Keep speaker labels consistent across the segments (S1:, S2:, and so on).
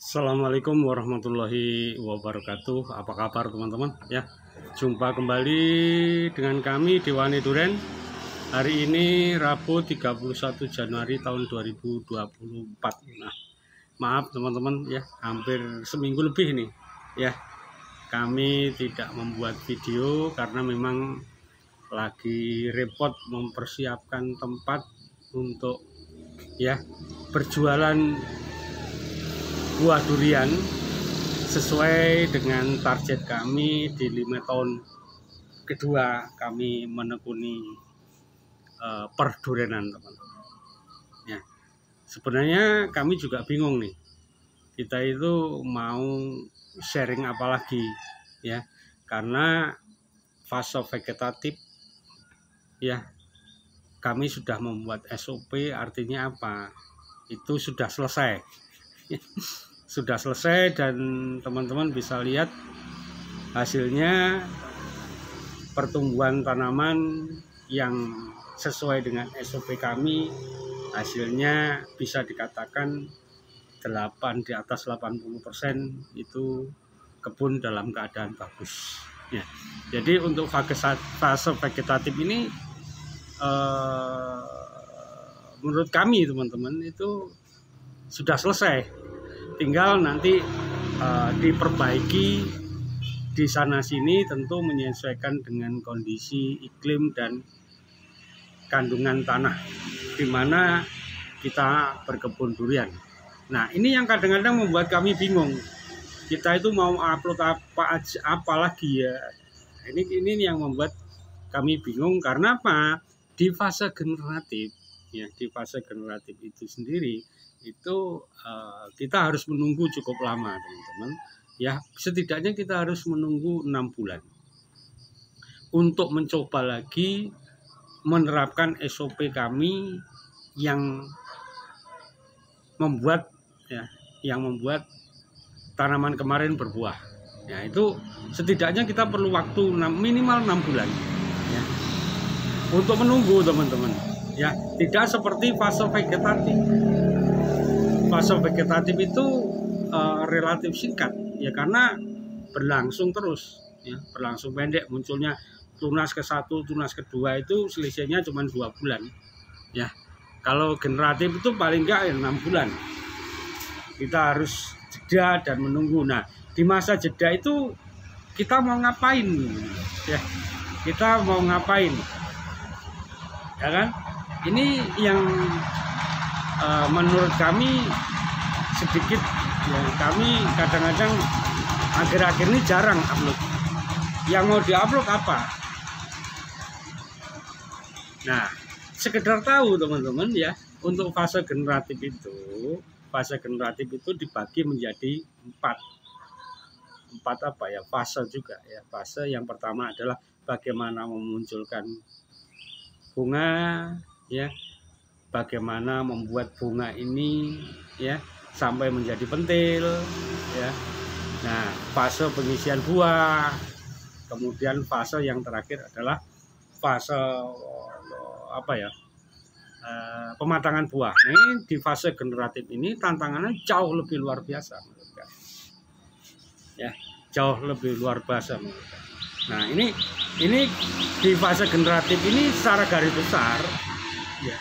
S1: Assalamualaikum warahmatullahi wabarakatuh. Apa kabar teman-teman? Ya, jumpa kembali dengan kami di Wani Duren. Hari ini Rabu 31 Januari tahun 2024. Nah, maaf teman-teman ya, hampir seminggu lebih nih ya. Kami tidak membuat video karena memang lagi repot mempersiapkan tempat untuk ya berjualan buah durian sesuai dengan target kami di 5 tahun kedua kami menekuni perdurianan teman-teman. Ya, sebenarnya kami juga bingung nih, kita itu mau sharing apa lagi ya, karena fase vegetatif ya kami sudah membuat SOP, artinya apa? Itu sudah selesai. Sudah selesai dan teman-teman bisa lihat hasilnya, pertumbuhan tanaman yang sesuai dengan SOP kami, hasilnya bisa dikatakan di atas 80% itu kebun dalam keadaan bagus ya. Jadi untuk fase vegetatif ini menurut kami teman-teman itu sudah selesai, tinggal nanti diperbaiki di sana sini, tentu menyesuaikan dengan kondisi iklim dan kandungan tanah di mana kita berkebun durian. Nah, ini yang kadang-kadang membuat kami bingung. Kita itu mau upload apa lagi ya? Ini yang membuat kami bingung karena apa? Di fase generatif ya, di fase generatif itu sendiri itu kita harus menunggu cukup lama teman-teman ya, setidaknya kita harus menunggu 6 bulan untuk mencoba lagi menerapkan SOP kami yang membuat tanaman kemarin berbuah ya. Itu setidaknya kita perlu waktu minimal 6 bulan ya, untuk menunggu teman-teman ya. Tidak seperti fase vegetatif. Fase vegetatif itu relatif singkat ya, karena berlangsung terus ya, berlangsung pendek. Munculnya tunas ke-1, tunas kedua itu selisihnya cuma 2 bulan ya. Kalau generatif itu paling enggak 6 bulan kita harus jeda dan menunggu. Nah, di masa jeda itu kita mau ngapain ya, kita mau ngapain ya kan. Ini yang menurut kami sedikit ya, kami kadang-kadang akhir-akhir ini jarang upload. Yang mau diupload apa? Nah, sekedar tahu teman-teman ya, untuk fase generatif itu dibagi menjadi empat apa ya, fase juga ya. Fase yang pertama adalah bagaimana memunculkan bunga ya, bagaimana membuat bunga ini ya sampai menjadi pentil ya. Nah, fase pengisian buah. Kemudian fase yang terakhir adalah fase apa ya, pematangan buah. Nah, ini di fase generatif ini tantangannya jauh lebih luar biasa menurut saya ya, jauh lebih luar biasa menurut saya. Nah, ini di fase generatif ini secara garis besar ya,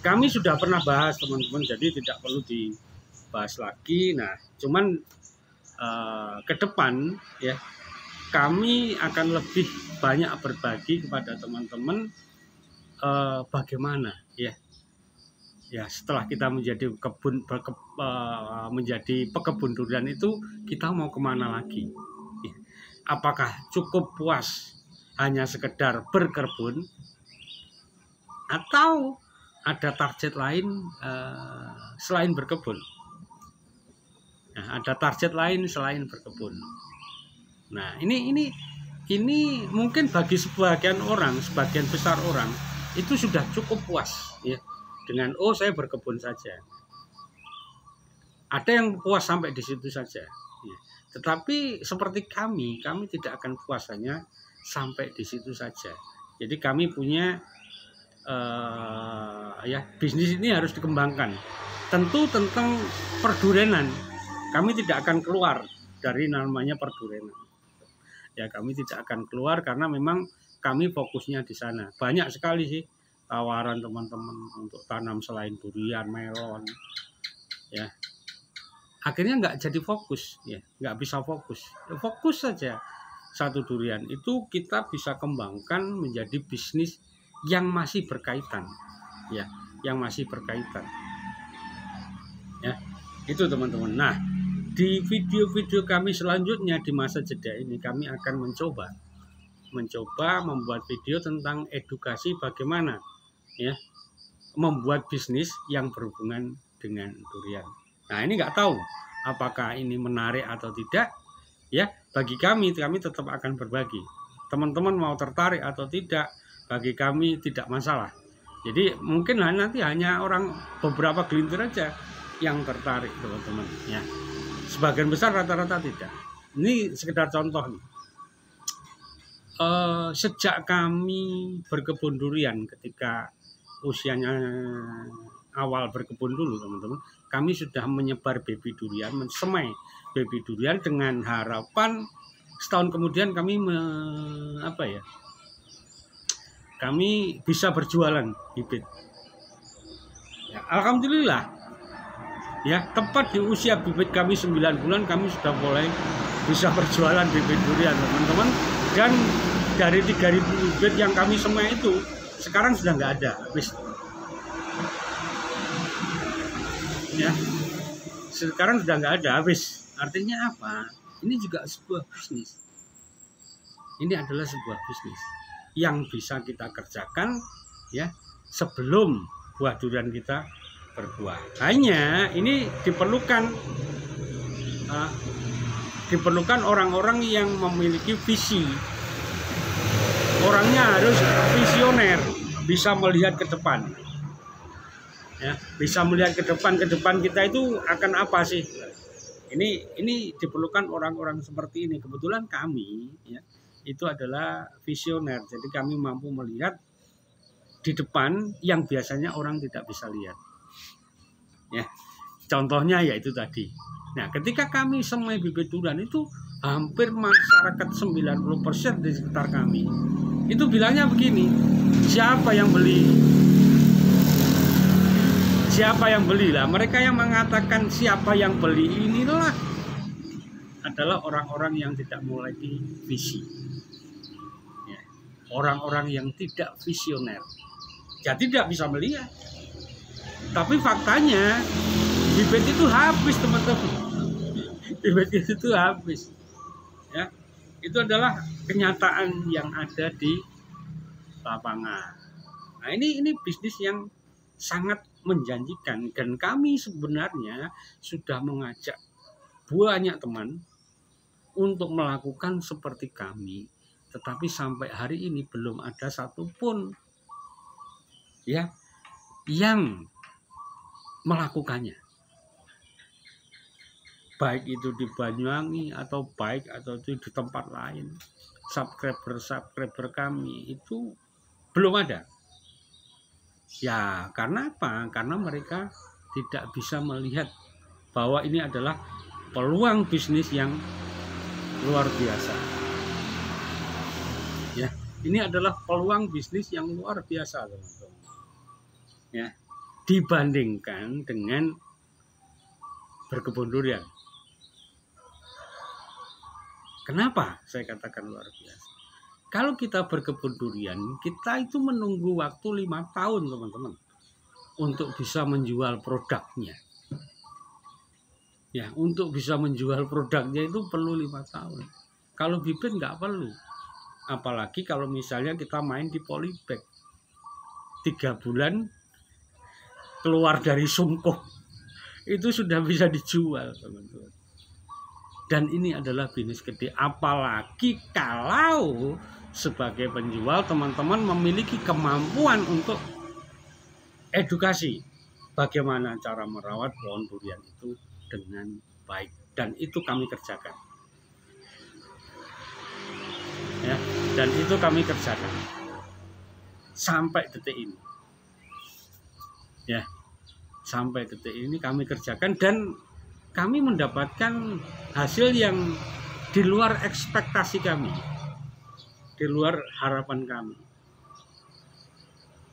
S1: kami sudah pernah bahas teman-teman, jadi tidak perlu dibahas lagi. Nah, cuman ke depan ya kami akan lebih banyak berbagi kepada teman-teman bagaimana ya setelah kita menjadi menjadi pekebun durian itu kita mau kemana lagi ya. Apakah cukup puas hanya sekedar berkebun atau ada target lain selain berkebun. Nah, ada target lain selain berkebun. Nah, ini mungkin bagi sebagian besar orang itu sudah cukup puas ya dengan saya berkebun saja. Ada yang puas sampai di situ saja ya. Tetapi seperti kami tidak akan puas hanya sampai di situ saja. Jadi kami punya bisnis ini harus dikembangkan. Tentu tentang perdurianan kami tidak akan keluar dari namanya perdurenan. Ya, kami tidak akan keluar karena memang kami fokusnya di sana. Banyak sekali sih tawaran teman-teman untuk tanam selain durian, melon, ya. Akhirnya nggak jadi fokus, ya, nggak bisa fokus. Ya, fokus saja satu durian itu kita bisa kembangkan menjadi bisnis yang masih berkaitan, ya, yang masih berkaitan, ya. Itu teman-teman. Nah, di video-video kami selanjutnya di masa jeda ini kami akan mencoba membuat video tentang edukasi bagaimana, ya, membuat bisnis yang berhubungan dengan durian. Nah, ini nggak tahu apakah ini menarik atau tidak, ya. Bagi kami tetap akan berbagi. Teman-teman mau tertarik atau tidak, bagi kami tidak masalah. Jadi mungkin nanti hanya orang beberapa gelintir aja yang tertarik, teman-teman, ya. Sebagian besar rata-rata tidak. Ini sekedar contoh nih. Sejak kami berkebun durian, ketika usianya awal berkebun dulu, teman-teman, kami sudah menyebar baby durian, mensemai baby durian dengan harapan setahun kemudian kami kami bisa berjualan bibit. Ya, alhamdulillah, ya, tepat di usia bibit kami 9 bulan kami sudah mulai bisa berjualan bibit durian, teman-teman. Dan dari 3.000 bibit yang kami semai itu sekarang sudah nggak ada, habis. Ya, sekarang sudah nggak ada, habis. Artinya apa? Ini juga sebuah bisnis. Ini adalah sebuah bisnis yang bisa kita kerjakan, ya, sebelum buah durian kita berbuah. Hanya ini diperlukan orang-orang yang memiliki visi. Orangnya harus visioner, bisa melihat ke depan. Ya, bisa melihat ke depan kita itu akan apa sih? Ini diperlukan orang-orang seperti ini. Kebetulan kami, ya, itu adalah visioner. Jadi kami mampu melihat di depan yang biasanya orang tidak bisa lihat. Ya, contohnya yaitu tadi. Nah, ketika kami semai bibit durian itu hampir masyarakat 90% di sekitar kami itu bilangnya begini, siapa yang beli? Siapa yang beli lah? Mereka yang mengatakan siapa yang beli inilah adalah orang-orang yang tidak memiliki visi, ya, orang-orang yang tidak visioner. Jadi tidak bisa melihat. Tapi faktanya bibit itu habis, teman-teman. Bibit itu habis. Ya, itu adalah kenyataan yang ada di lapangan. Nah, ini bisnis yang sangat menjanjikan, dan kami sebenarnya sudah mengajak banyak teman untuk melakukan seperti kami, tetapi sampai hari ini belum ada satupun, ya, yang melakukannya, baik itu di Banyuwangi atau itu di tempat lain. Subscriber kami itu belum ada. Ya, karena apa? Karena mereka tidak bisa melihat bahwa ini adalah peluang bisnis yang luar biasa. Ya, ini adalah peluang bisnis yang luar biasa, teman-teman. Ya, dibandingkan dengan berkebun durian. Kenapa saya katakan luar biasa? Kalau kita berkebun durian, kita itu menunggu waktu 5 tahun, teman-teman, untuk bisa menjual produknya. Ya, untuk bisa menjual produknya itu perlu 5 tahun. Kalau bibit nggak perlu. Apalagi kalau misalnya kita main di polybag, 3 bulan keluar dari sungkuh, itu sudah bisa dijual, teman-teman. Dan ini adalah bisnis gede. Apalagi kalau sebagai penjual teman-teman memiliki kemampuan untuk edukasi bagaimana cara merawat pohon durian itu dengan baik, dan itu kami kerjakan. Ya, dan itu kami kerjakan sampai detik ini. Ya, sampai detik ini kami kerjakan, dan kami mendapatkan hasil yang di luar ekspektasi kami, di luar harapan kami.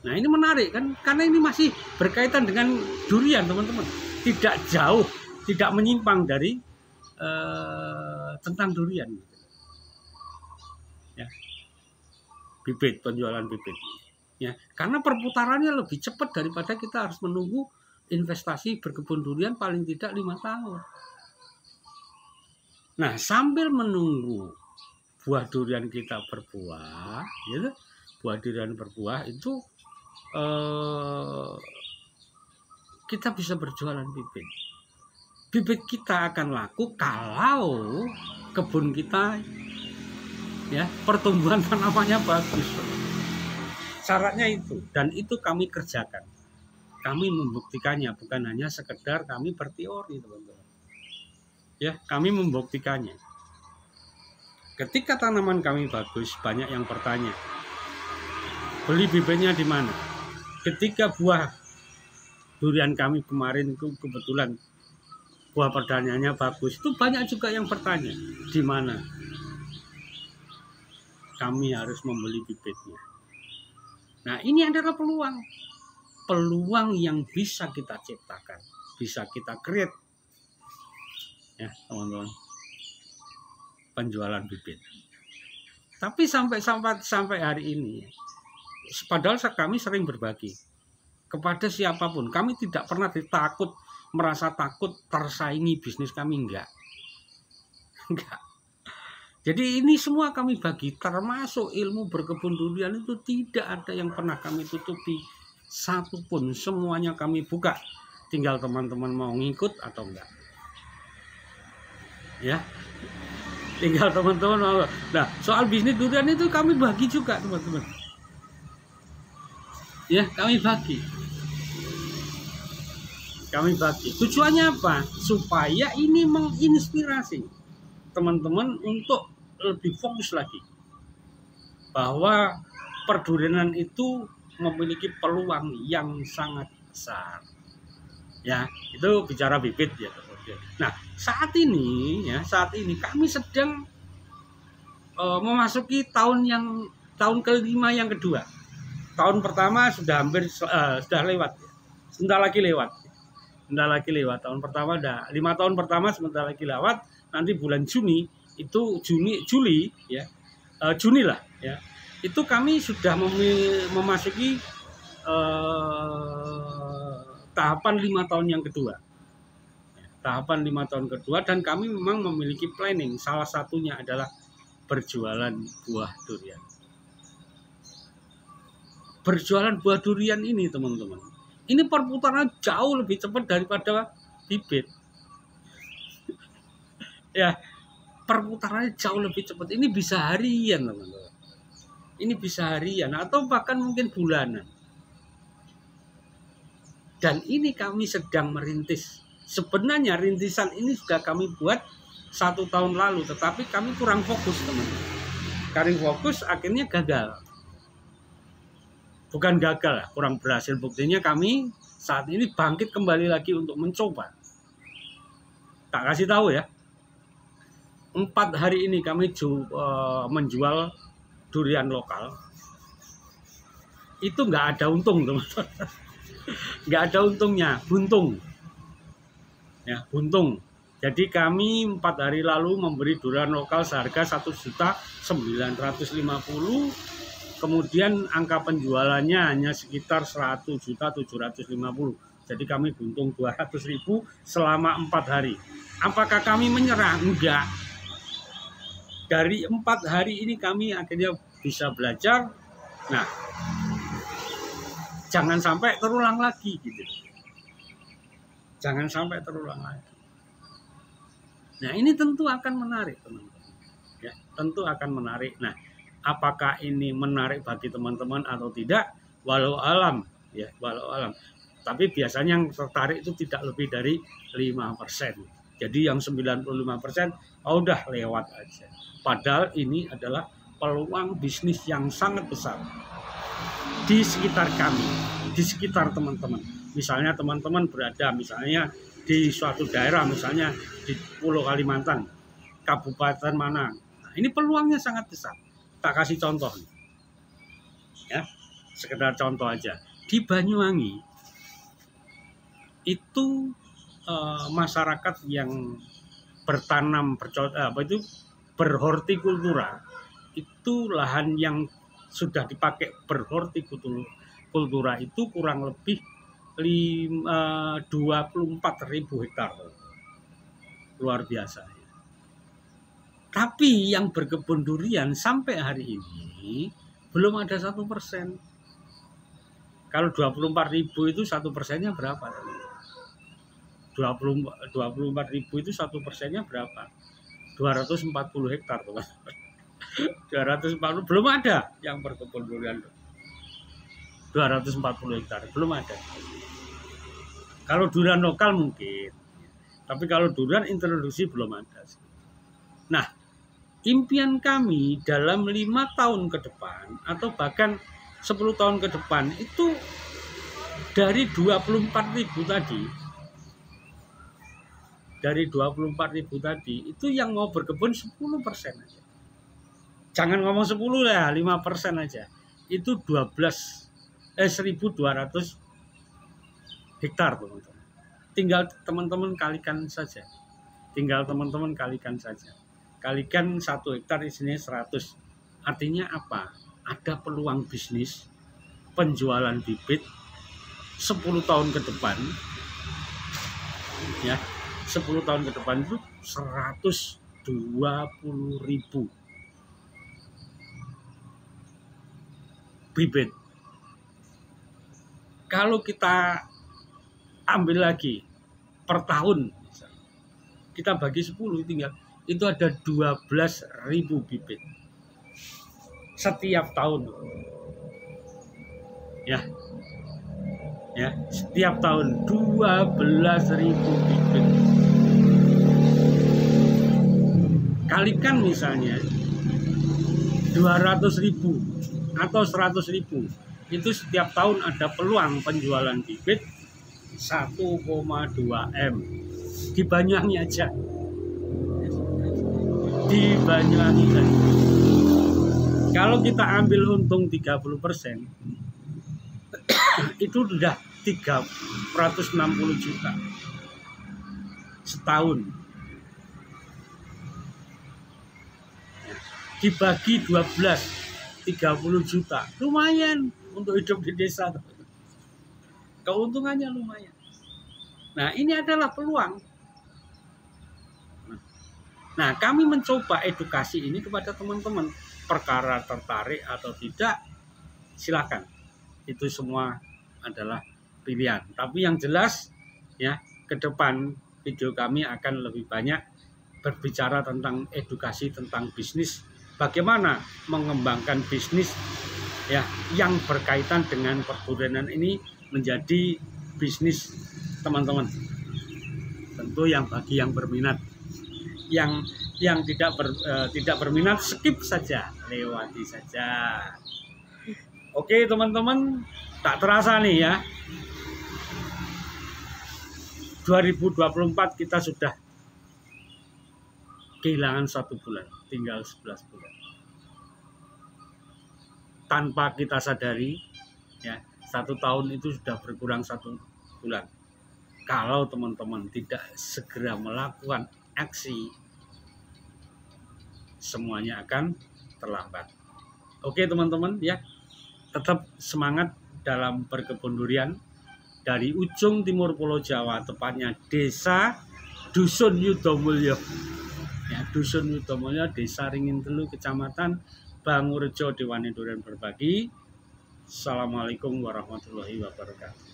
S1: Nah ini menarik kan, karena ini masih berkaitan dengan durian teman-teman, tidak jauh, tidak menyimpang dari tentang durian. Ya, bibit, penjualan bibit. Ya, karena perputarannya lebih cepat daripada kita harus menunggu investasi berkebun durian paling tidak 5 tahun. Nah, sambil menunggu buah durian kita berbuah, gitu, buah durian berbuah itu kita bisa berjualan bibit. Bibit kita akan laku kalau kebun kita ya pertumbuhan tanamannya bagus. Syaratnya itu, dan itu kami kerjakan. Kami membuktikannya, bukan hanya sekedar kami berteori, teman-teman. Ya, kami membuktikannya. Ketika tanaman kami bagus, banyak yang bertanya, beli bibitnya di mana? Ketika buah durian kami kemarin itu kebetulan buah perdananya bagus, itu banyak juga yang bertanya, di mana kami harus membeli bibitnya. Nah, ini adalah peluang yang bisa kita ciptakan, bisa kita create, ya teman-teman, penjualan bibit. Tapi sampai hari ini, padahal kami sering berbagi kepada siapapun, kami tidak pernah merasa takut tersaingi bisnis kami, enggak. Jadi ini semua kami bagi, termasuk ilmu berkebun durian itu tidak ada yang pernah kami tutupi satupun, semuanya kami buka. Tinggal teman-teman mau ngikut atau enggak. Ya, tinggal teman-teman mau. Nah, soal bisnis durian itu kami bagi juga teman-teman. Ya, kami bagi. Tujuannya apa? Supaya ini menginspirasi teman-teman untuk lebih fokus lagi bahwa perdurianan itu memiliki peluang yang sangat besar. Ya, itu bicara bibit ya. Nah, saat ini kami sedang memasuki tahun kelima yang kedua. Tahun pertama sudah hampir sudah lewat. Sebentar lagi lewat. Tahun pertama udah 5 tahun pertama sebentar lagi lewat. Nanti bulan Juni itu Juli ya. Juni lah ya. Itu kami sudah memasuki tahapan 5 tahun yang kedua. Tahapan 5 tahun kedua, dan kami memang memiliki planning. Salah satunya adalah berjualan buah durian. Berjualan buah durian ini teman-teman, ini perputaran jauh lebih cepat daripada bibit. Ya, perputarannya jauh lebih cepat. Ini bisa harian teman-teman. Ini bisa harian atau bahkan mungkin bulanan. Dan ini kami sedang merintis. Sebenarnya rintisan ini sudah kami buat 1 tahun lalu, tetapi kami kurang fokus teman-teman. Kurang fokus akhirnya gagal. Bukan gagal, kurang berhasil. Buktinya kami saat ini bangkit kembali lagi untuk mencoba. Tak kasih tahu ya. 4 hari ini kami menjual durian lokal. Itu nggak ada untung teman-teman. Nggak ada untungnya, buntung. Ya, buntung. Jadi kami 4 hari lalu memberi durian lokal seharga 1.950.000. Kemudian angka penjualannya hanya sekitar 100.750.000. Jadi kami buntung 200.000 selama 4 hari. Apakah kami menyerah? Enggak. Dari 4 hari ini kami akhirnya bisa belajar. Nah, jangan sampai terulang lagi gitu. Jangan sampai terulang lagi. Nah, ini tentu akan menarik, teman-teman. Ya, tentu akan menarik. Nah, apakah ini menarik bagi teman-teman atau tidak? Walau alam, ya, walau alam. Tapi biasanya yang tertarik itu tidak lebih dari 5%. Jadi yang 95% udah lewat aja. Padahal ini adalah peluang bisnis yang sangat besar di sekitar kami, di sekitar teman-teman. Misalnya teman-teman berada misalnya di suatu daerah, misalnya di Pulau Kalimantan, Kabupaten mana. Nah, ini peluangnya sangat besar. Tak kasih contoh, ya, sekedar contoh aja. Di Banyuwangi itu masyarakat yang bertanam berhortikultura, itu lahan yang sudah dipakai berhortikultura itu kurang lebih 24.000 hektar. Luar biasa. Tapi yang berkebun durian sampai hari ini belum ada 1%. Kalau 24.000 itu 1%-nya berapa? 24.000 itu 1%-nya berapa? 240 hektar, teman. 240 belum ada yang berkebun durian. 240 hektar belum ada. Kalau durian lokal mungkin, tapi kalau durian introduksi belum ada. Nah, impian kami dalam 5 tahun ke depan atau bahkan 10 tahun ke depan itu dari 24.000 tadi. Dari 24.000 tadi itu yang mau berkebun 10% aja. Jangan ngomong 10 ya, 5% aja. Itu 1.200 hektar, teman-teman. Tinggal teman-teman kalikan saja. Kalikan 1 hektar isinya 100. Artinya apa? Ada peluang bisnis penjualan bibit 10 tahun ke depan. Ya. 10 tahun ke depan itu 120.000 bibit. Kalau kita ambil lagi per tahun, kita bagi 10 tinggal, itu ada 12.000 bibit setiap tahun. Ya, setiap tahun 12.000 bibit. Kalikan misalnya 200.000 atau 100.000, itu setiap tahun ada peluang penjualan bibit 1,2 M di Banyuwangi aja. Di Banyuwangi aja. Kalau kita ambil untung 30%, itu sudah 360 juta setahun. Dibagi 12, 30 juta. Lumayan untuk hidup di desa. Keuntungannya lumayan. Nah, ini adalah peluang. Nah, kami mencoba edukasi ini kepada teman-teman. Perkara tertarik atau tidak, silakan. Itu semua adalah pilihan. Tapi yang jelas, ya, ke depan video kami akan lebih banyak berbicara tentang edukasi tentang bisnis. Bagaimana mengembangkan bisnis, ya, yang berkaitan dengan perkebunan ini menjadi bisnis teman-teman. Tentu yang bagi yang berminat, yang tidak berminat skip saja, lewati saja. Oke teman-teman, tak terasa nih ya, 2024 kita sudah kehilangan 1 bulan, tinggal 11 bulan. Tanpa kita sadari, ya, 1 tahun itu sudah berkurang 1 bulan. Kalau teman-teman tidak segera melakukan aksi, semuanya akan terlambat. Oke teman-teman, ya, tetap semangat dalam berkebun durian. Dari ujung timur Pulau Jawa, tepatnya desa Dusun Yudomulyo. Ya, Dusun Yudomulyo, Desa Ringintelu, Kecamatan Bangurejo, Dewan Durian Berbagi. Assalamualaikum warahmatullahi wabarakatuh.